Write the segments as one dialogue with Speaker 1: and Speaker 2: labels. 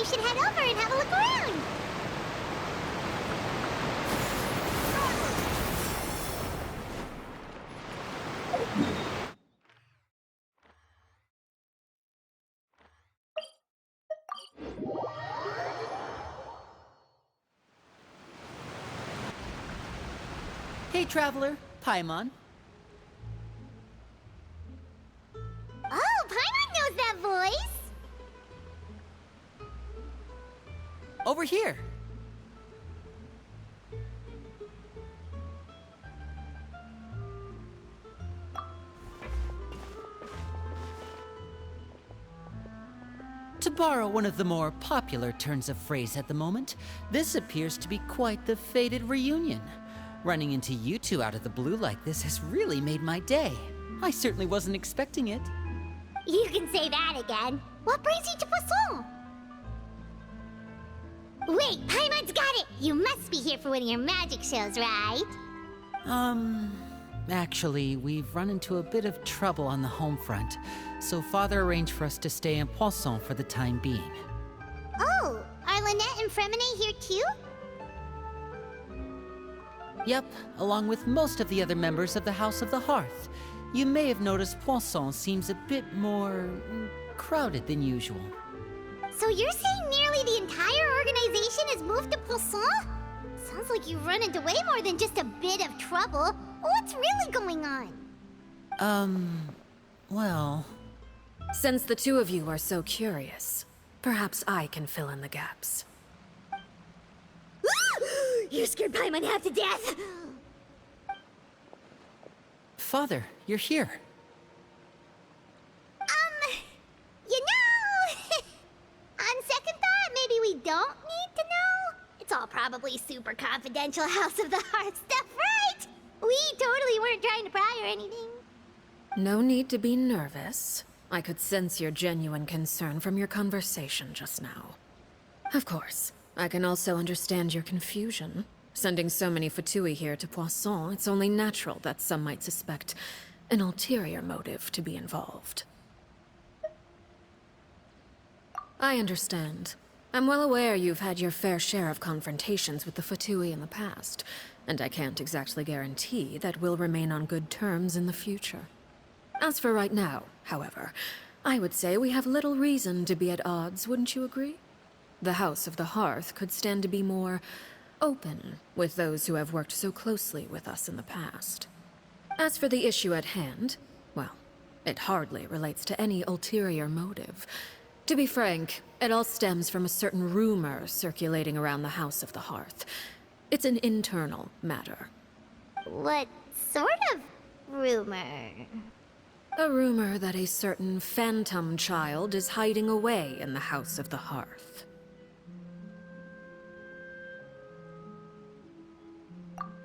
Speaker 1: we should head over and have a look around.
Speaker 2: Hey, Traveler. Paimon.
Speaker 1: Oh, Paimon knows that voice!
Speaker 2: Over here. To borrow one of the more popular turns of phrase at the moment, this appears to be quite the fated reunion. Running into you two out of the blue like this has really made my day. I certainly wasn't expecting it.
Speaker 1: You can say that again. What brings you to Poisson? Wait, Paimon's got it! You must be here for one of your magic shows, right?
Speaker 2: Actually, we've run into a bit of trouble on the home front, so Father arranged for us to stay in Poisson for the time being.
Speaker 1: Oh, are Lynette and Fremine here too?
Speaker 2: Yep, along with most of the other members of the House of the Hearth. You may have noticed Poisson seems a bit more crowded than usual.
Speaker 1: So you're saying nearly the entire organization has moved to Poisson? Sounds like you've run into way more than just a bit of trouble. What's really going on?
Speaker 2: Well...
Speaker 3: Since the two of you are so curious, perhaps I can fill in the gaps.
Speaker 1: You scared Paimon half to death!
Speaker 2: Father, you're here.
Speaker 1: You know... on second thought, maybe we don't need to know? It's all probably super confidential House of the Heart stuff, right? We totally weren't trying to pry or anything.
Speaker 3: No need to be nervous. I could sense your genuine concern from your conversation just now. Of course, I can also understand your confusion. Sending so many Fatui here to Poisson, it's only natural that some might suspect an ulterior motive to be involved. I understand. I'm well aware you've had your fair share of confrontations with the Fatui in the past, and I can't exactly guarantee that we'll remain on good terms in the future. As for right now, however, I would say we have little reason to be at odds, wouldn't you agree? The House of the Hearth could stand to be more open with those who have worked so closely with us in the past. As for the issue at hand, well, it hardly relates to any ulterior motive. To be frank, it all stems from a certain rumor circulating around the House of the Hearth. It's an internal matter.
Speaker 1: What sort of rumor?
Speaker 3: A rumor that a certain phantom child is hiding away in the House of the Hearth.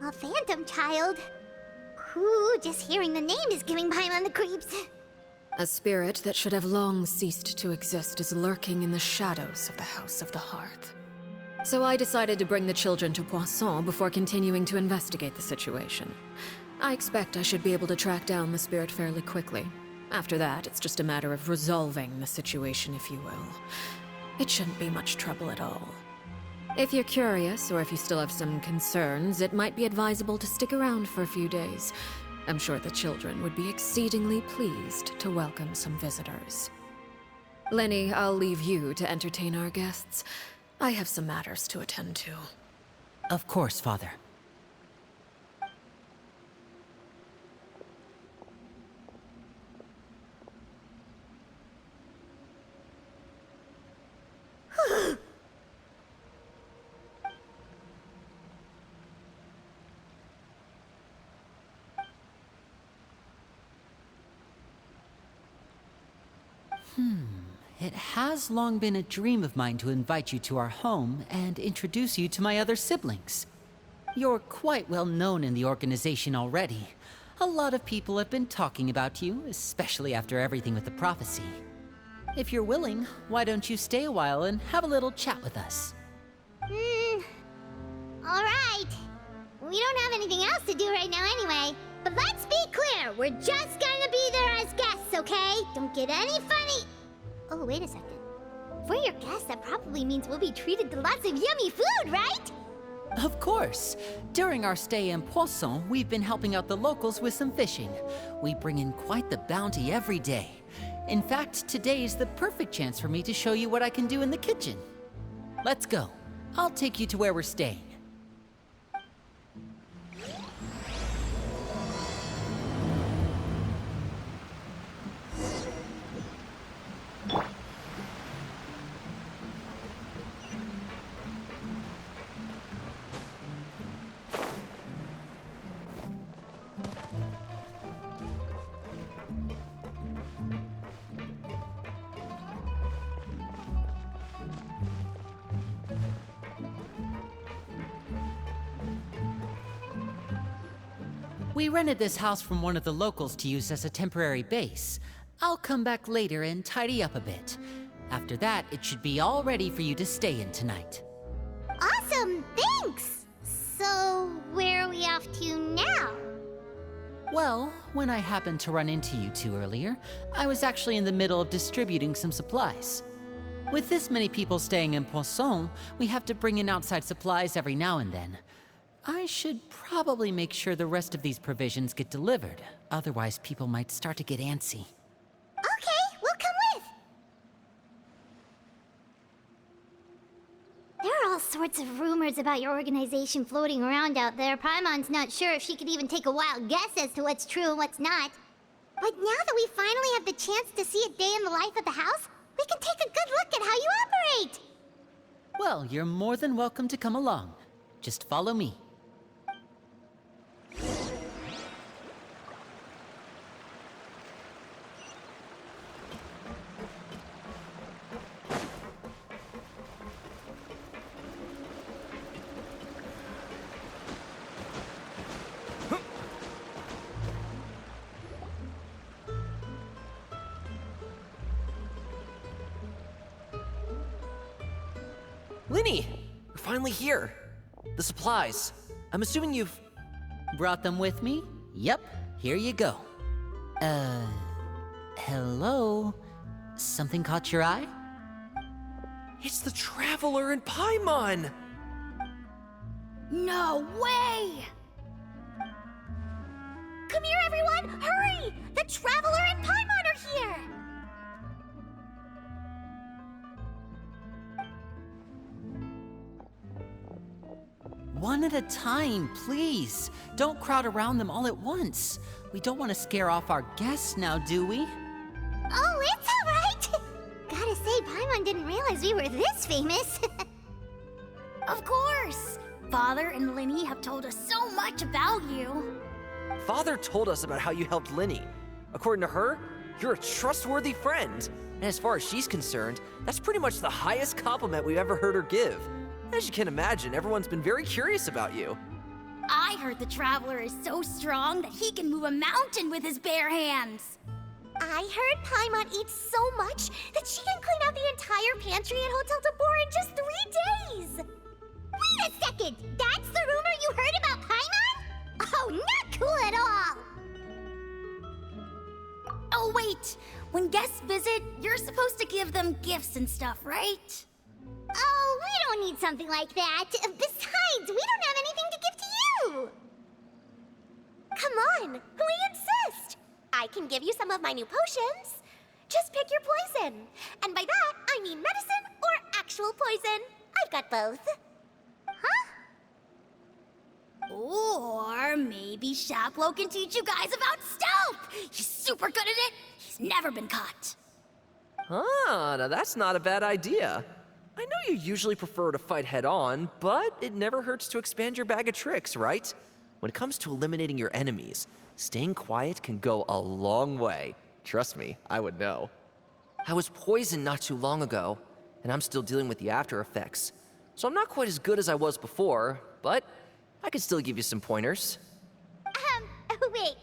Speaker 1: A phantom child? Ooh, just hearing the name is giving Paimon the creeps.
Speaker 3: A spirit that should have long ceased to exist is lurking in the shadows of the House of the Hearth. So I decided to bring the children to Poisson before continuing to investigate the situation. I expect I should be able to track down the spirit fairly quickly. After that, it's just a matter of resolving the situation, if you will. It shouldn't be much trouble at all. If you're curious, or if you still have some concerns, it might be advisable to stick around for a few days. I'm sure the children would be exceedingly pleased to welcome some visitors. Lenny, I'll leave you to entertain our guests. I have some matters to attend to.
Speaker 2: Of course, Father. It has long been a dream of mine to invite you to our home and introduce you to my other siblings. You're quite well known in the organization already. A lot of people have been talking about you, especially after everything with the prophecy. If you're willing, why don't you stay a while and have a little chat with us?
Speaker 1: Alright. We don't have anything else to do right now anyway. But let's be clear, we're just gonna be there as guests, okay? Don't get any funny... Oh, wait a second. For your guests, that probably means we'll be treated to lots of yummy food, right?
Speaker 2: Of course. During our stay in Poisson, we've been helping out the locals with some fishing. We bring in quite the bounty every day. In fact, today is the perfect chance for me to show you what I can do in the kitchen. Let's go. I'll take you to where we're staying. We rented this house from one of the locals to use as a temporary base. I'll come back later and tidy up a bit. After that, it should be all ready for you to stay in tonight.
Speaker 1: Awesome, thanks! So, where are we off to now?
Speaker 2: Well, when I happened to run into you two earlier, I was actually in the middle of distributing some supplies. With this many people staying in Poisson, we have to bring in outside supplies every now and then. I should probably make sure the rest of these provisions get delivered. Otherwise, people might start to get antsy.
Speaker 1: Okay, we'll come with. There are all sorts of rumors about your organization floating around out there. Paimon's not sure if she could even take a wild guess as to what's true and what's not. But now that we finally have the chance to see a day in the life of the house, we can take a good look at how you operate.
Speaker 2: Well, you're more than welcome to come along. Just follow me.
Speaker 4: Linny! We're finally here. The supplies. I'm assuming you've...
Speaker 2: Brought them with me? Yep, here you go. Hello? Something caught your eye?
Speaker 4: It's the Traveler and Paimon!
Speaker 1: No way! Come here, everyone! Hurry! The Traveler and Paimon are here!
Speaker 2: One at a time, please. Don't crowd around them all at once. We don't want to scare off our guests now, do we?
Speaker 1: Oh, it's all right! Gotta say, Paimon didn't realize we were this famous.
Speaker 5: Of course! Father and Linny have told us so much about you.
Speaker 4: Father told us about how you helped Linny. According to her, you're a trustworthy friend. And as far as she's concerned, that's pretty much the highest compliment we've ever heard her give. As you can imagine, everyone's been very curious about you.
Speaker 5: I heard the Traveler is so strong that he can move a mountain with his bare hands.
Speaker 1: I heard Paimon eats so much that she can clean out the entire pantry at Hotel de Boer in just 3 days! Wait a second! That's the rumor you heard about Paimon? Oh, not cool at all!
Speaker 5: Oh wait, when guests visit, you're supposed to give them gifts and stuff, right?
Speaker 1: Oh, we don't need something like that. Besides, we don't have anything to give to you! Come on, we insist! I can give you some of my new potions. Just pick your poison. And by that, I mean medicine or actual poison. I've got both. Huh?
Speaker 5: Or maybe Shaplo can teach you guys about stealth! He's super good at it! He's never been caught.
Speaker 4: Ah, now that's not a bad idea. I know you usually prefer to fight head-on, but it never hurts to expand your bag of tricks, right? When it comes to eliminating your enemies, staying quiet can go a long way. Trust me, I would know. I was poisoned not too long ago, and I'm still dealing with the after effects. So I'm not quite as good as I was before, but I can still give you some pointers.
Speaker 1: Wait,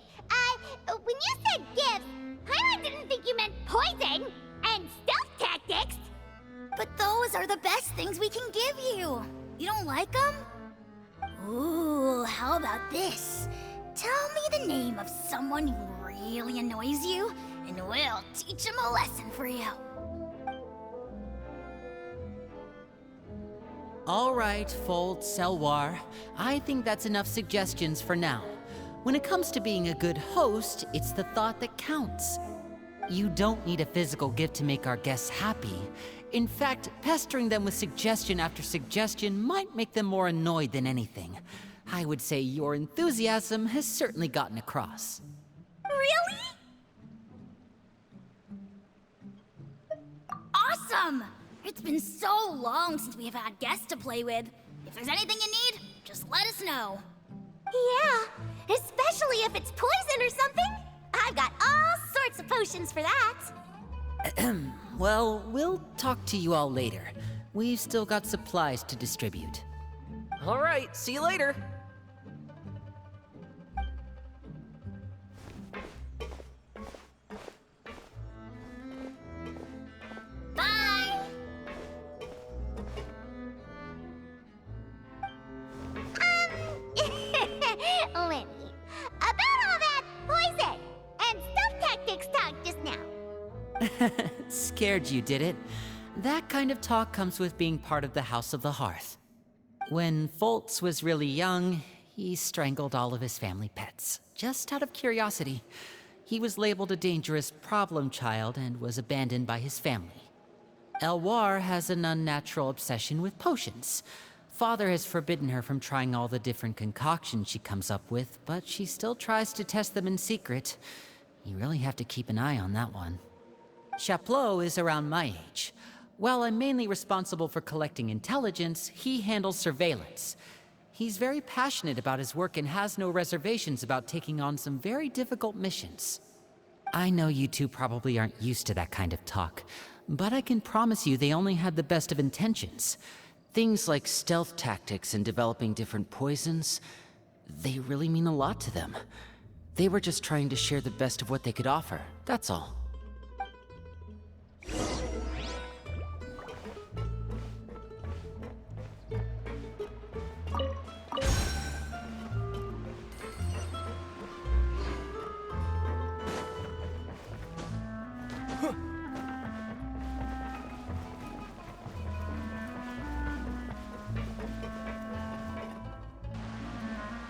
Speaker 1: when you said gifts, Paimon didn't think you meant poison and stealth tactics.
Speaker 5: But those are the best things we can give you. You don't like them? Ooh, how about this? Tell me the name of someone who really annoys you, and we'll teach him a lesson for you.
Speaker 2: All right, Fold, Selwar. I think that's enough suggestions for now. When it comes to being a good host, it's the thought that counts. You don't need a physical gift to make our guests happy. In fact, pestering them with suggestion after suggestion might make them more annoyed than anything. I would say your enthusiasm has certainly gotten across.
Speaker 5: Really? Awesome! It's been so long since we've had guests to play with. If there's anything you need, just let us know.
Speaker 1: Yeah, especially if it's poison or something. I've got all sorts of potions for that.
Speaker 2: Well, we'll talk to you all later. We've still got supplies to distribute.
Speaker 4: All right, see you later.
Speaker 5: Bye!
Speaker 1: Lenny, about all that poison and stealth tactics talk just now.
Speaker 2: Scared you, did it? That kind of talk comes with being part of the House of the Hearth. When Foltz was really young, he strangled all of his family pets, just out of curiosity. He was labeled a dangerous problem child and was abandoned by his family. Elwar has an unnatural obsession with potions. Father has forbidden her from trying all the different concoctions she comes up with, but she still tries to test them in secret. You really have to keep an eye on that one. Chaplot is around my age. While I'm mainly responsible for collecting intelligence, he handles surveillance. He's very passionate about his work and has no reservations about taking on some very difficult missions. I know you two probably aren't used to that kind of talk, but I can promise you they only had the best of intentions. Things like stealth tactics and developing different poisons, they really mean a lot to them. They were just trying to share the best of what they could offer, that's all.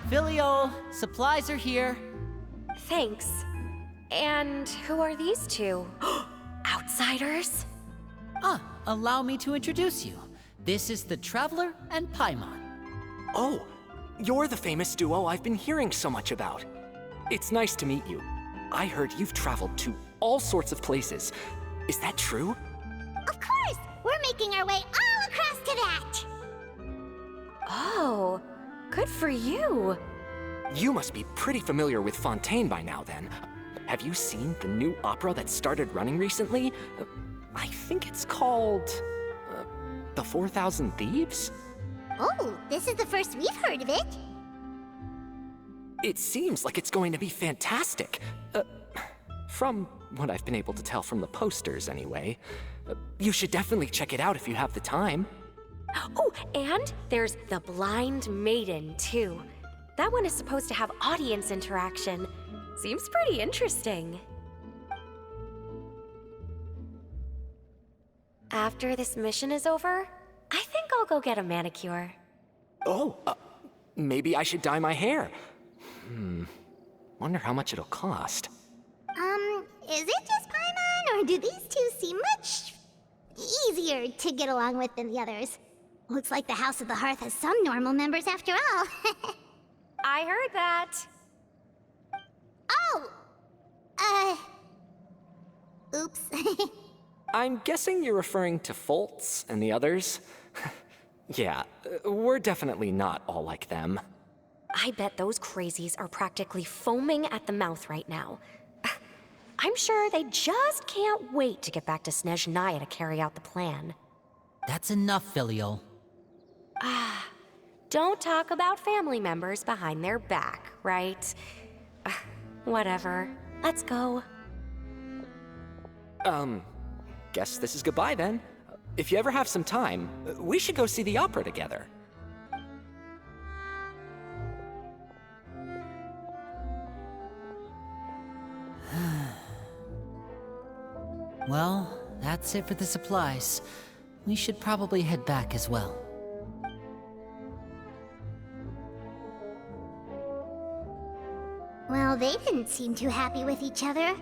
Speaker 2: Filial, supplies are here.
Speaker 6: Thanks. And who are these two? Outsiders?
Speaker 2: Allow me to introduce you. This is the Traveler and Paimon.
Speaker 7: Oh, you're the famous duo I've been hearing so much about. It's nice to meet you. I heard you've traveled to all sorts of places. Is that true?
Speaker 1: Of course! We're making our way all across to that!
Speaker 6: Oh, good for you.
Speaker 7: You must be pretty familiar with Fontaine by now, then. Have you seen the new opera that started running recently? I think it's called... The 4,000 Thieves?
Speaker 1: Oh, this is the first we've heard of it.
Speaker 7: It seems like it's going to be fantastic. From what I've been able to tell from the posters, anyway. You should definitely check it out if you have the time.
Speaker 6: Oh, and there's The Blind Maiden, too. That one is supposed to have audience interaction. Seems pretty interesting. After this mission is over, I think I'll go get a manicure.
Speaker 7: Oh, maybe I should dye my hair. Wonder how much it'll cost.
Speaker 1: Is it just Paimon, or do these two seem much easier to get along with than the others? Looks like the House of the Hearth has some normal members after all.
Speaker 6: I heard that.
Speaker 1: Oh! Oops.
Speaker 7: I'm guessing you're referring to Foltz and the others? Yeah, we're definitely not all like them.
Speaker 6: I bet those crazies are practically foaming at the mouth right now. I'm sure they just can't wait to get back to Snezhnaya to carry out the plan.
Speaker 2: That's enough, Filial.
Speaker 6: Don't talk about family members behind their back, right? Whatever. Let's go.
Speaker 7: Guess this is goodbye then. If you ever have some time, we should go see the opera together.
Speaker 2: Well, that's it for the supplies. We should probably head back as well.
Speaker 1: Well, they didn't seem too happy with each other.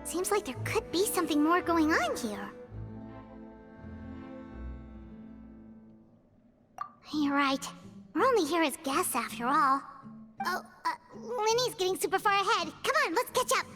Speaker 1: Seems like there could be something more going on here. You're right. We're only here as guests after all. Oh, Linny's getting super far ahead. Come on, let's catch up.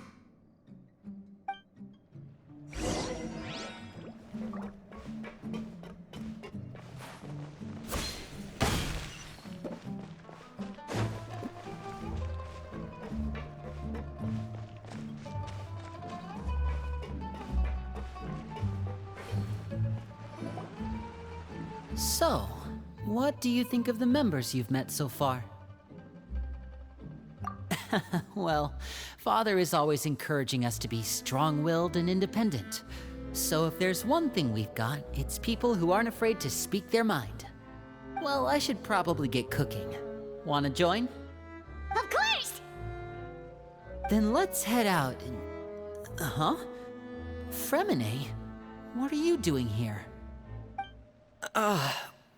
Speaker 2: So, what do you think of the members you've met so far? Well, Father is always encouraging us to be strong-willed and independent. So if there's one thing we've got, it's people who aren't afraid to speak their mind. Well, I should probably get cooking. Wanna join?
Speaker 1: Of course!
Speaker 2: Then let's head out and... Huh? Fremine? What are you doing here?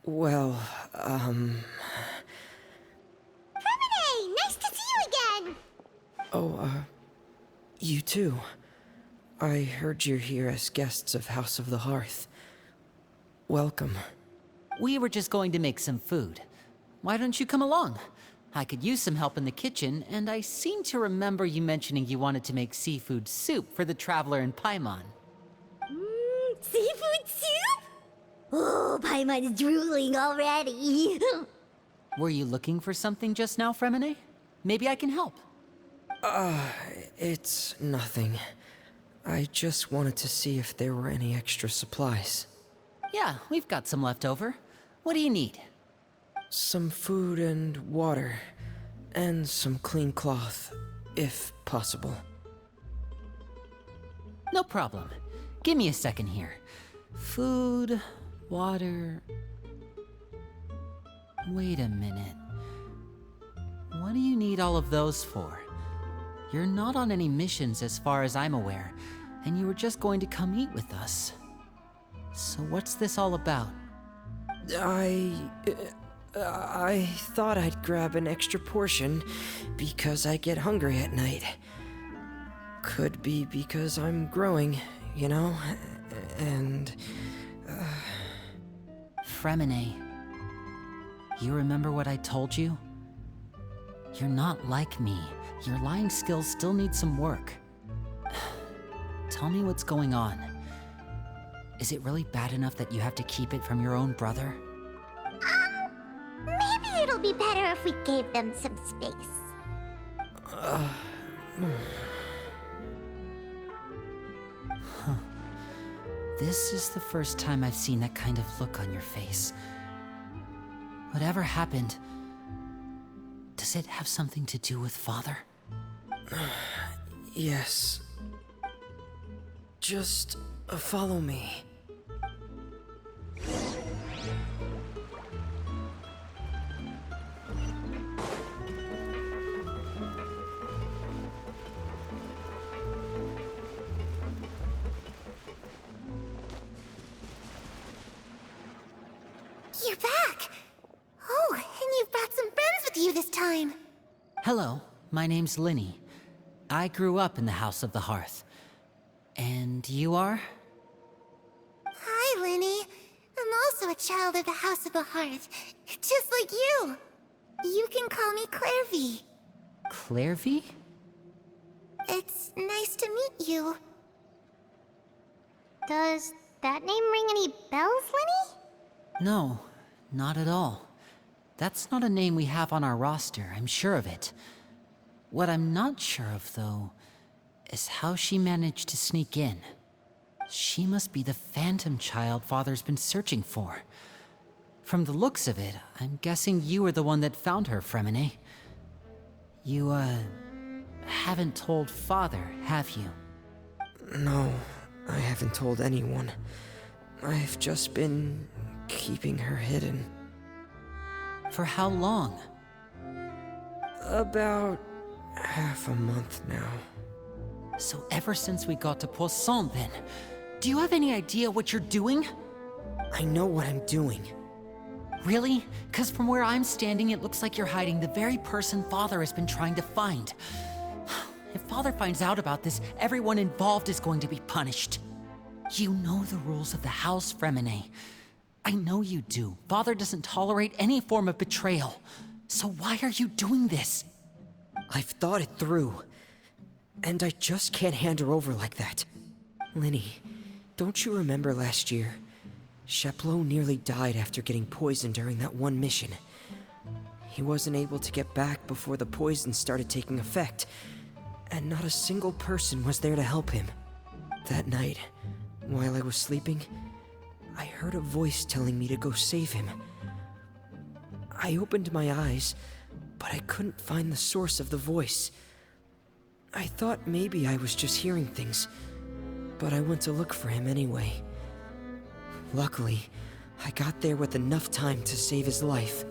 Speaker 8: Well,
Speaker 1: Fremine! Nice to see you again!
Speaker 8: you too. I heard you're here as guests of House of the Hearth. Welcome.
Speaker 2: We were just going to make some food. Why don't you come along? I could use some help in the kitchen, and I seem to remember you mentioning you wanted to make seafood soup for the traveler in Paimon.
Speaker 1: Seafood soup? Oh, Paimon's drooling already.
Speaker 2: Were you looking for something just now, Fremine? Maybe I can help.
Speaker 8: It's nothing. I just wanted to see if there were any extra supplies.
Speaker 2: Yeah, we've got some left over. What do you need?
Speaker 8: Some food and water. And some clean cloth, if possible.
Speaker 2: No problem. Give me a second here. Food, water... Wait a minute. What do you need all of those for? You're not on any missions as far as I'm aware, and you were just going to come eat with us. So what's this all about?
Speaker 8: I thought I'd grab an extra portion because I get hungry at night. Could be because I'm growing, you know? And...
Speaker 2: Fremine, you remember what I told you? You're not like me. Your lying skills still need some work. Tell me what's going on. Is it really bad enough that you have to keep it from your own brother?
Speaker 1: Maybe it'll be better if we gave them some space.
Speaker 2: This is the first time I've seen that kind of look on your face. Whatever happened, does it have something to do with Father?
Speaker 8: yes. Just follow me.
Speaker 1: You're back! Oh, and you've brought some friends with you this time.
Speaker 2: Hello, my name's Linny. I grew up in the House of the Hearth. And you are?
Speaker 1: Hi, Linny. I'm also a child of the House of the Hearth, just like you. You can call me Clairvy.
Speaker 2: Clairvy?
Speaker 1: It's nice to meet you. Does that name ring any bells, Linny?
Speaker 2: No, not at all. That's not a name we have on our roster, I'm sure of it. What I'm not sure of, though, is how she managed to sneak in. She must be the phantom child Father's been searching for. From the looks of it, I'm guessing you were the one that found her, Fremine. You, haven't told Father, have you?
Speaker 8: No, I haven't told anyone. I've just been keeping her hidden.
Speaker 2: For how long?
Speaker 8: About half a month now.
Speaker 2: So ever since we got to Poisson, then. Do you have any idea what you're doing?
Speaker 8: I know what I'm doing.
Speaker 2: Really? 'Cause from where I'm standing, it looks like you're hiding the very person Father has been trying to find. If Father finds out about this, everyone involved is going to be punished. You know the rules of the house, Fremine. I know you do. Father doesn't tolerate any form of betrayal. So why are you doing this?
Speaker 8: I've thought it through. And I just can't hand her over like that. Linny, don't you remember last year? Chapleau nearly died after getting poisoned during that one mission. He wasn't able to get back before the poison started taking effect, and not a single person was there to help him. That night, while I was sleeping, I heard a voice telling me to go save him. I opened my eyes, but I couldn't find the source of the voice. I thought maybe I was just hearing things, but I went to look for him anyway. Luckily, I got there with enough time to save his life.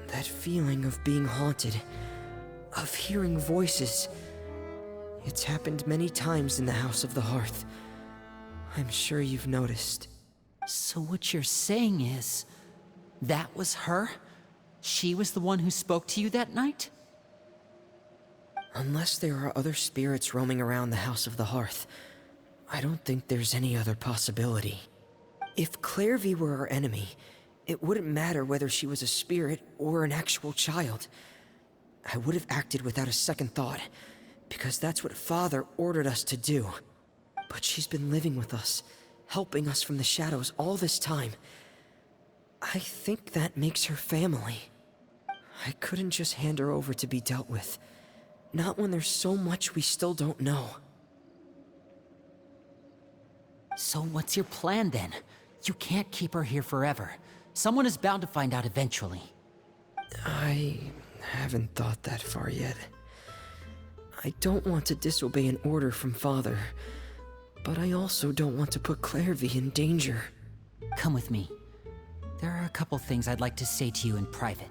Speaker 8: That feeling of being haunted, of hearing voices, it's happened many times in the House of the Hearth. I'm sure you've noticed.
Speaker 2: So what you're saying is, that was her? She was the one who spoke to you that night?
Speaker 8: Unless there are other spirits roaming around the House of the Hearth, I don't think there's any other possibility. If Clairvy were our enemy, it wouldn't matter whether she was a spirit or an actual child. I would have acted without a second thought, because that's what Father ordered us to do. But she's been living with us, helping us from the shadows all this time. I think that makes her family. I couldn't just hand her over to be dealt with. Not when there's so much we still don't know.
Speaker 2: So what's your plan then? You can't keep her here forever. Someone is bound to find out eventually.
Speaker 8: I haven't thought that far yet. I don't want to disobey an order from Father, but I also don't want to put Clairvy in danger.
Speaker 2: Come with me. There are a couple things I'd like to say to you in private.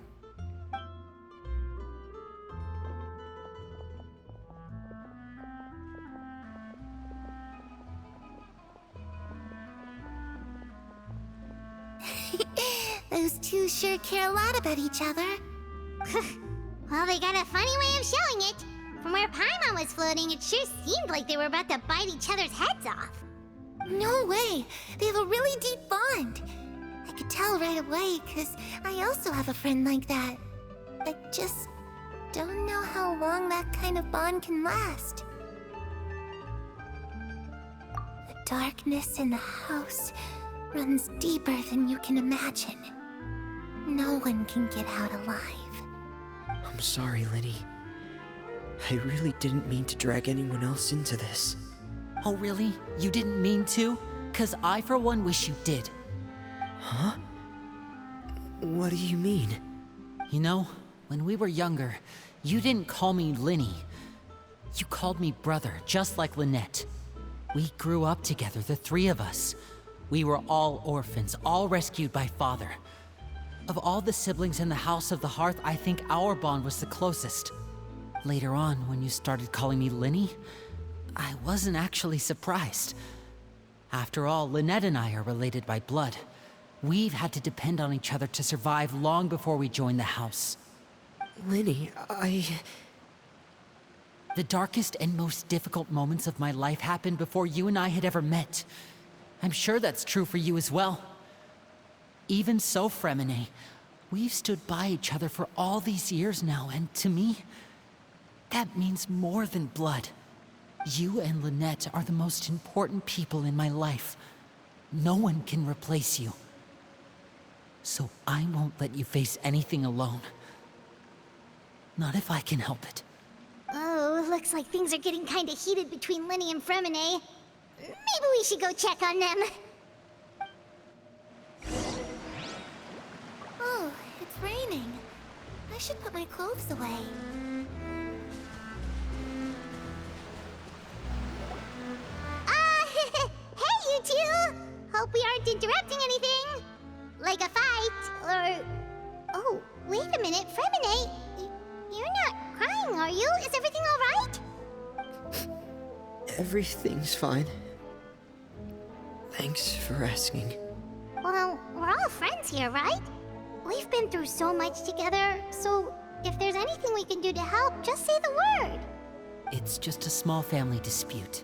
Speaker 1: Those two sure care a lot about each other. Well, they got a funny way of showing it. From where Paimon was floating, it sure seemed like they were about to bite each other's heads off.
Speaker 5: No way! They have a really deep bond. I could tell right away, because I also have a friend like that. I just don't know how long that kind of bond can last. The darkness in the house runs deeper than you can imagine. No one can get out alive.
Speaker 8: I'm sorry, Linny. I really didn't mean to drag anyone else into this.
Speaker 2: Oh really? You didn't mean to? 'Cause I for one wish you did.
Speaker 8: Huh? What do you mean?
Speaker 2: You know, when we were younger, you didn't call me Linny. You called me brother, just like Lynette. We grew up together, the three of us. We were all orphans, all rescued by Father. Of all the siblings in the House of the Hearth, I think our bond was the closest. Later on, when you started calling me Linny, I wasn't actually surprised. After all, Lynette and I are related by blood. We've had to depend on each other to survive long before we joined the house.
Speaker 8: Linny,
Speaker 2: The darkest and most difficult moments of my life happened before you and I had ever met. I'm sure that's true for you as well. Even so, Fremine, we've stood by each other for all these years now, and to me, that means more than blood. You and Lynette are the most important people in my life. No one can replace you. So I won't let you face anything alone. Not if I can help it.
Speaker 1: Oh, looks like things are getting kinda heated between Linny and Fremine. Maybe we should go check on them.
Speaker 5: Oh, it's raining. I should put my clothes away.
Speaker 1: Hey, you two! Hope we aren't interrupting anything. Like a fight, or... Oh, wait a minute, Fremine. You're not crying, are you? Is everything alright?
Speaker 8: everything's fine. Thanks for asking.
Speaker 1: Well, we're all friends here, right? We've been through so much together, so if there's anything we can do to help, just say the word.
Speaker 2: It's just a small family dispute.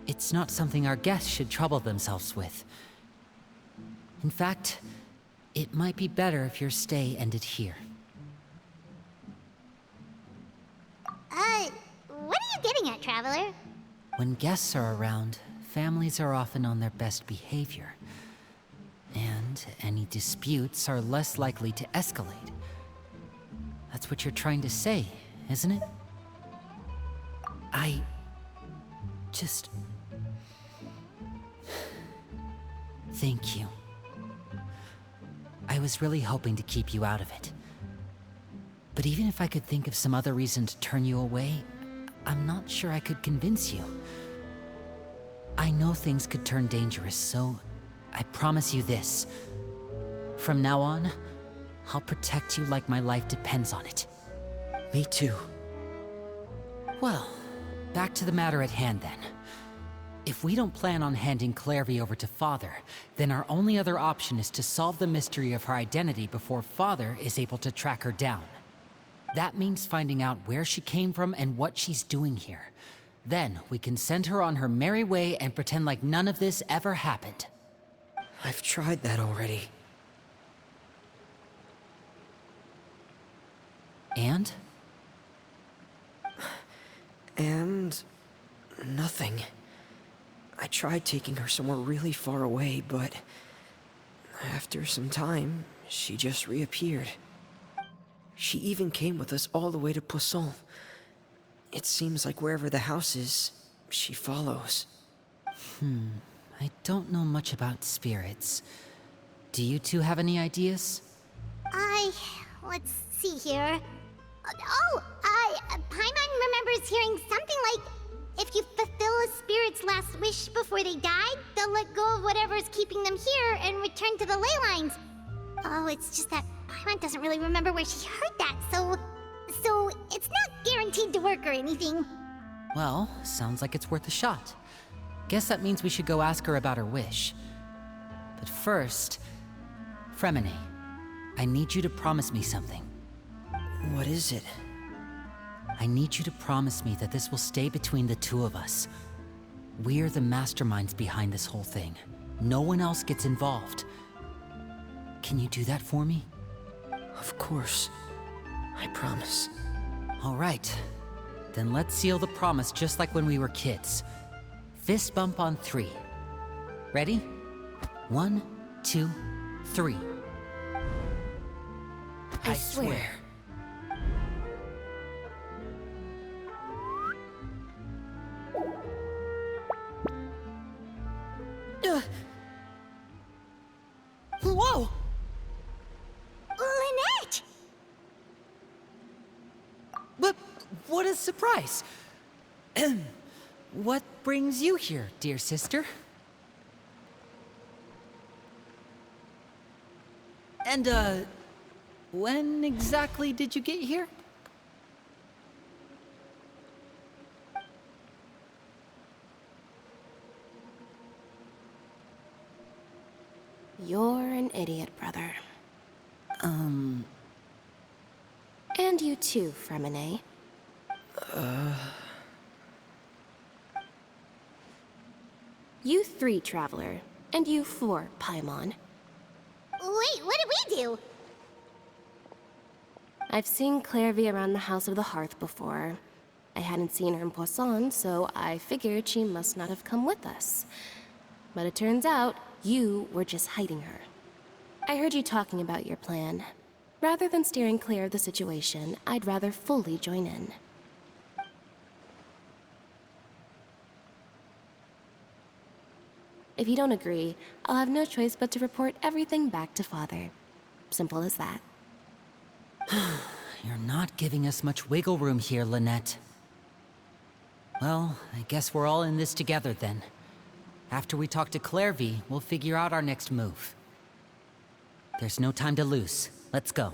Speaker 2: It's not something our guests should trouble themselves with. In fact, it might be better if your stay ended here.
Speaker 1: What are you getting at, Traveler?
Speaker 2: When guests are around, families are often on their best behavior. And any disputes are less likely to escalate. That's what you're trying to say, isn't it? I just... Thank you. I was really hoping to keep you out of it. But even if I could think of some other reason to turn you away, I'm not sure I could convince you. I know things could turn dangerous, so I promise you this. From now on, I'll protect you like my life depends on it.
Speaker 8: Me too.
Speaker 2: Well, back to the matter at hand then. If we don't plan on handing Clairvy over to Father, then our only other option is to solve the mystery of her identity before Father is able to track her down. That means finding out where she came from and what she's doing here. Then we can send her on her merry way and pretend like none of this ever happened.
Speaker 8: I've tried that already.
Speaker 2: And?
Speaker 8: And... nothing. I tried taking her somewhere really far away, but... after some time, she just reappeared. She even came with us all the way to Poisson. It seems like wherever the house is, she follows.
Speaker 2: I don't know much about spirits. Do you two have any ideas?
Speaker 1: Let's see here. Paimon remembers hearing something like, if you fulfill a spirit's last wish before they died, they'll let go of whatever's keeping them here and return to the ley lines. Oh, it's just that Paimon doesn't really remember where she heard that, so it's not guaranteed to work or anything.
Speaker 2: Well, sounds like it's worth a shot. Guess that means we should go ask her about her wish. But first, Fremine, I need you to promise me something.
Speaker 8: What is it?
Speaker 2: I need you to promise me that this will stay between the two of us. We're the masterminds behind this whole thing. No one else gets involved. Can you do that for me?
Speaker 8: Of course. I promise.
Speaker 2: All right. Then let's seal the promise just like when we were kids. Fist bump on 3. Ready? 1, 2, 3.
Speaker 8: I swear.
Speaker 2: Whoa!
Speaker 1: Lynette!
Speaker 2: But what a surprise! What brings you here, dear sister? And, when exactly did you get here?
Speaker 6: You're an idiot, brother. And you too, Fremine. You 3, Traveler. And you 4, Paimon.
Speaker 1: Wait, what did we do?
Speaker 6: I've seen Clairvy around the House of the Hearth before. I hadn't seen her in Poisson, so I figured she must not have come with us. But it turns out, you were just hiding her. I heard you talking about your plan. Rather than steering clear of the situation, I'd rather fully join in. If you don't agree, I'll have no choice but to report everything back to Father. Simple as that.
Speaker 2: You're not giving us much wiggle room here, Lynette. Well, I guess we're all in this together then. After we talk to Clairvy, we'll figure out our next move. There's no time to lose. Let's go.